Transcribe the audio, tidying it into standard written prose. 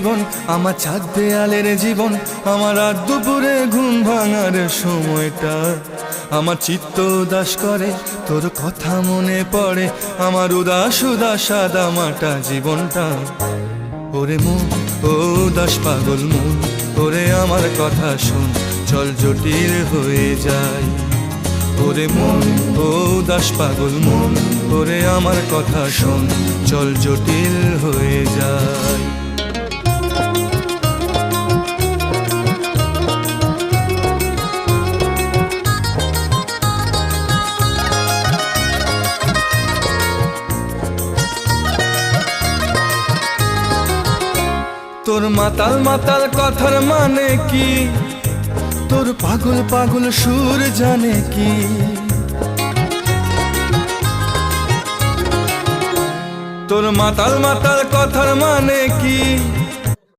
জীবন, আমার ছাদ দেয়ালের জীবন, আমার রাত দুপুরে ঘুম ভাঙার সময়টা। আমার চিত্ত উদাস করে, তোর কথা মনে পড়ে, আমার উদাস উদাস সাদা মাটা জীবনটা। ওরে মন, ও উদাস পাগল মন, ওরে আমার কথা শোন, চল জটিল হয়ে যায়। ওরে মন, ও উদাস পাগল মন, ওরে আমার কথা শোন, চল জটিল হয়ে যায়। তোর মাতাল মাতাল কথার মানে কি, তোর পাগল পাগল সুর জানে কি? তোর মাতাল মাতাল কথার মানে কি,